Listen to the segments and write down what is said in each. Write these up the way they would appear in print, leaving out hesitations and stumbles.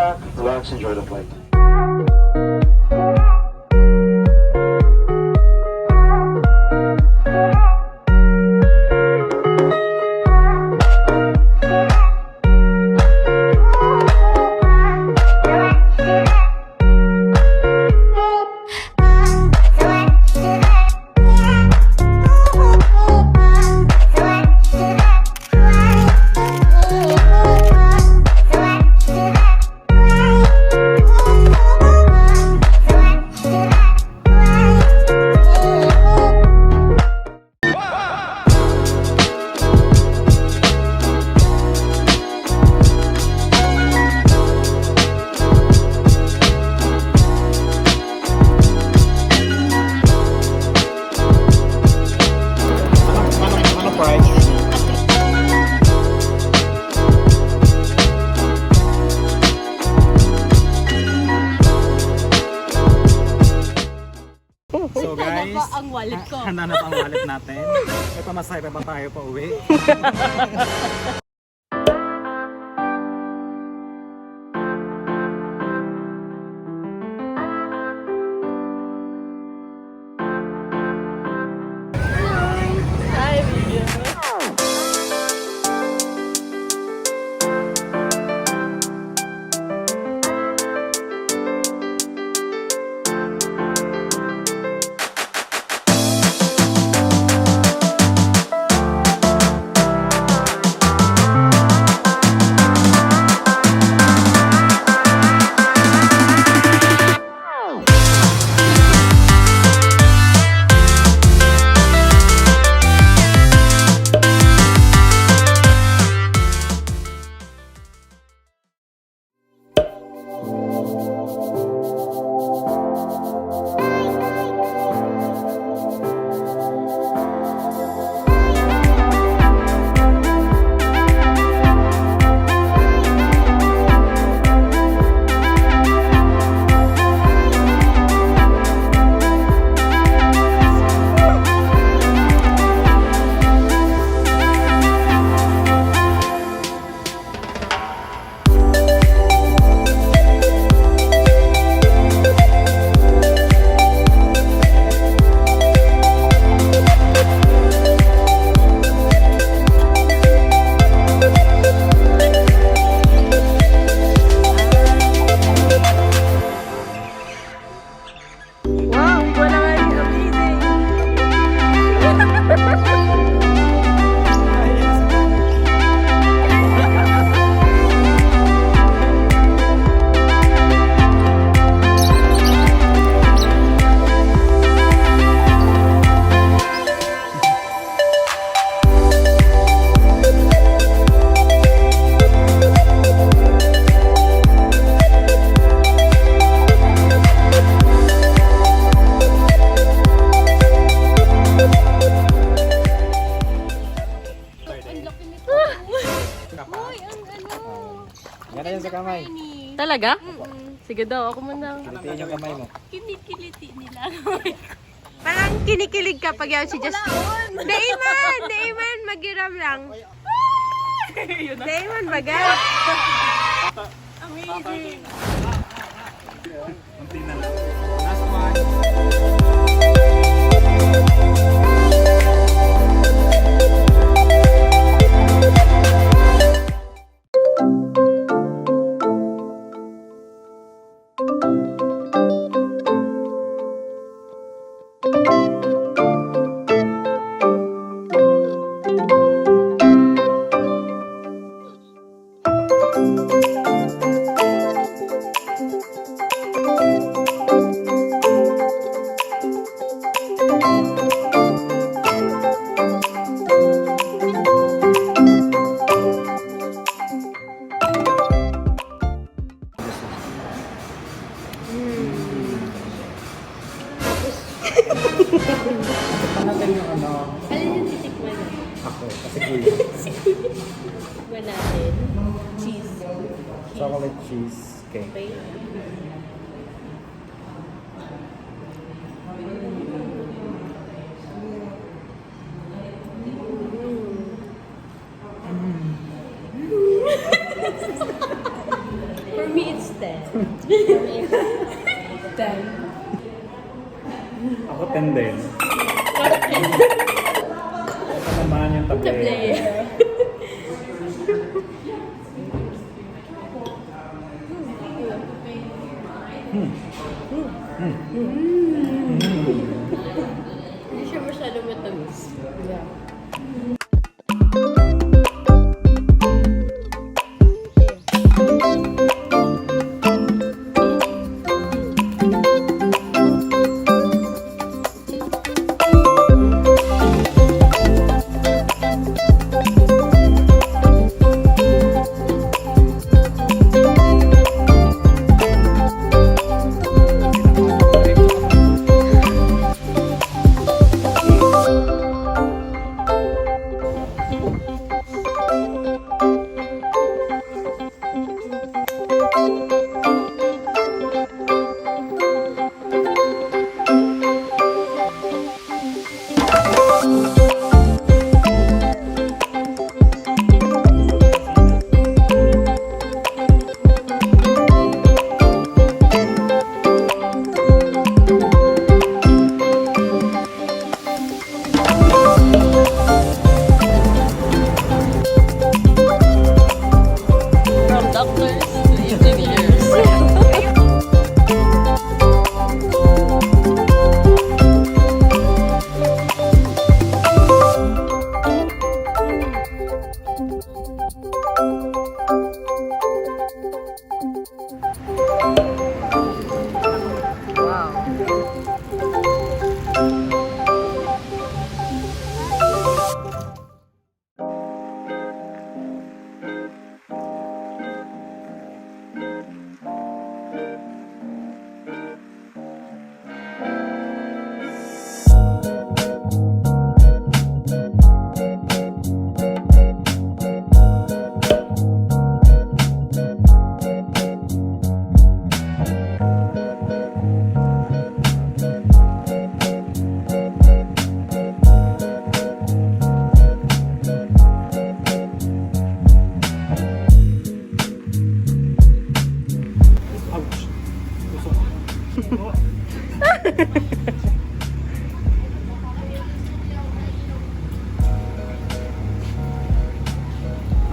back, relax, enjoy the flight. So guys, handa pa ang wallet ko. Handa na pa ang wallet natin. May pamasahe pa ba tayo pa uwi? Hi, video. Ganda yan sa kamay. Talaga? Sige daw, ako muna. Kilitiin yung kamay mo. Kinikiliti nila. Parang kinikilig ka pag yaw si Just. Daiman, magiram lang. Daiman, baga. Amazing. Kunti na lang. Last one. Natin yung ano. Alin yung titikman na? Ako, kasi kuya. Tikman natin. Cheese. Chocolate cheese cake. Okay. For me, it's Ako 10 din. Ito naman yung tablero. Hindi siya masyado matamis. Yeah.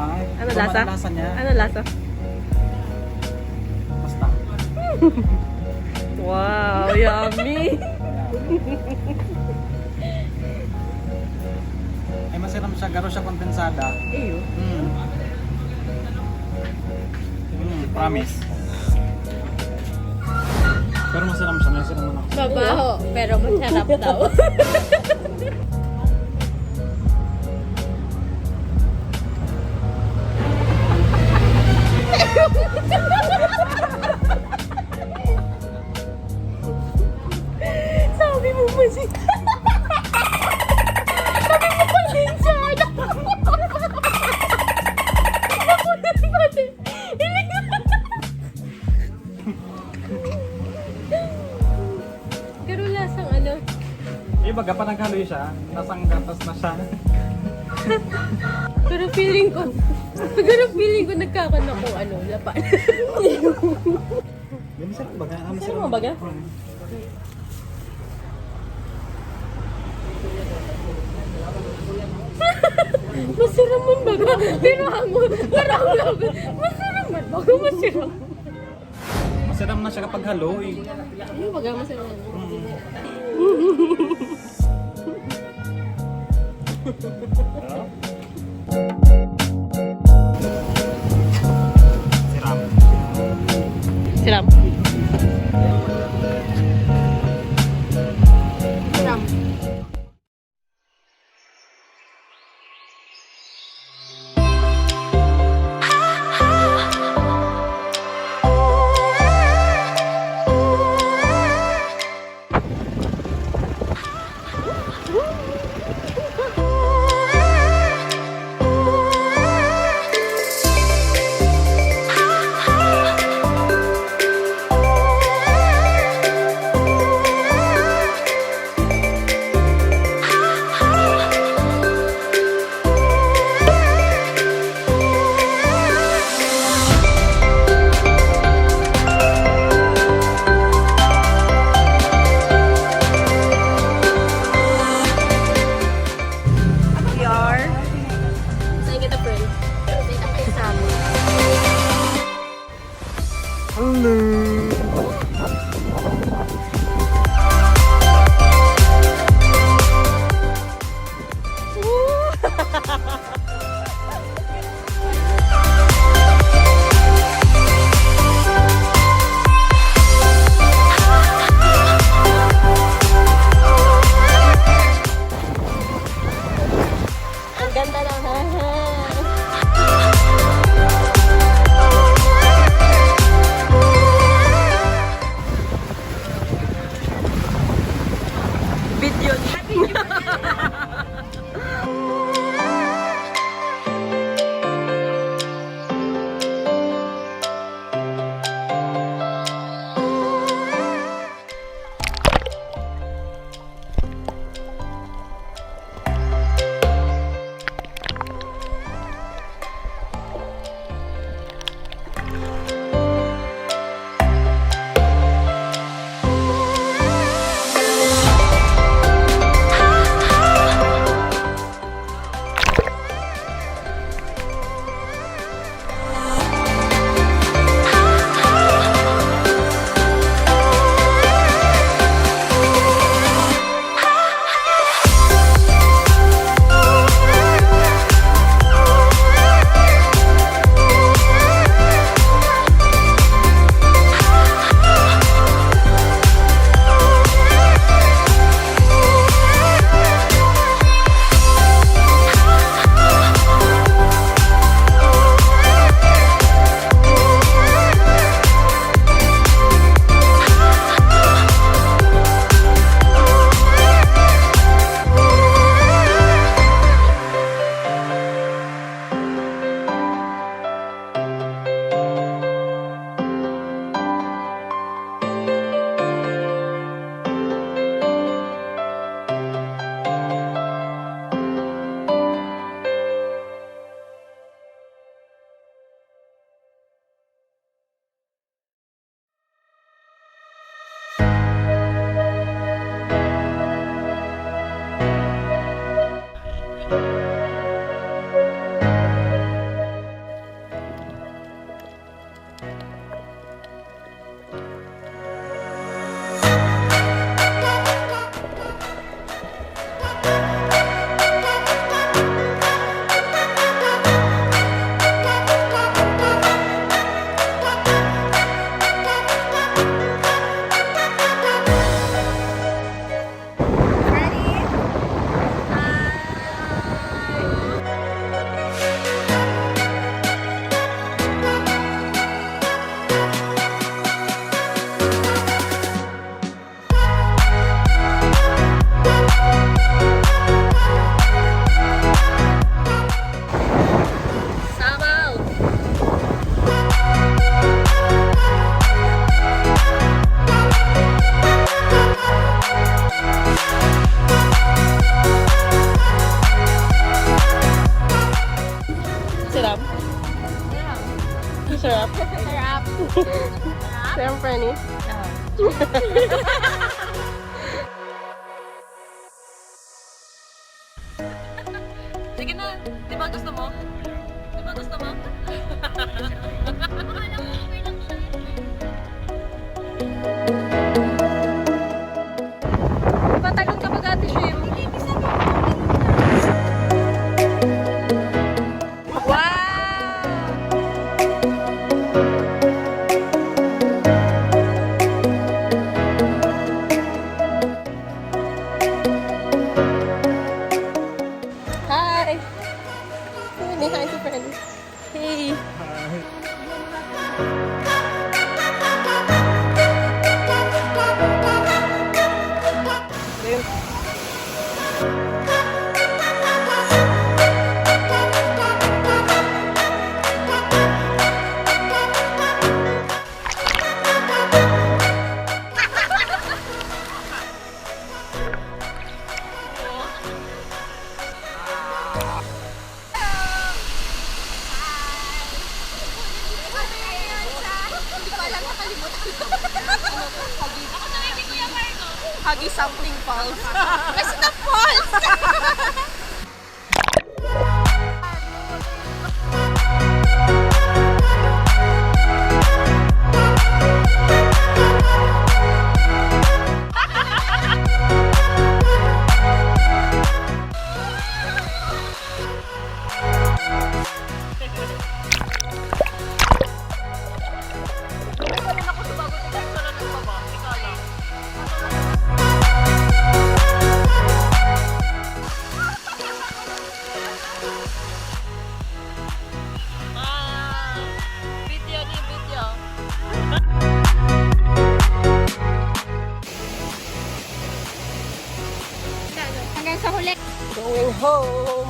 Ay, Ano ito lasa? ang lasa niya. Ano lasa? Basta. Wow, yummy! Ay, masiram siya. Garo siya kondensada. Eyo. Promise. Pero masiram siya. Masiram mo na. Mabaho, pero masarap daw. Sabi mo kasi. Sabi mo kondensada. Pero lasang ano, Eh, baga pa naghaloy siya. Nasang gatas na siya. pero feeling ko nagkakan ako ano, lapan. Di masarap baga. Masarap mo baga? Masarap man baga, pero ang masarap baga, masarap. Masiram na siya kapag haloy. Ano baga, masarap man. Siram. Siram. Siram. yun. Sarap. Sarap. Sarap, Franny. Sige na. Di ba gusto mo? Di ba gusto mo? Patalong ka mag-ate Shim. Hi to friends. Hey. Huggy something falls. Kasi na falls! Hanggang sa huli. Going home.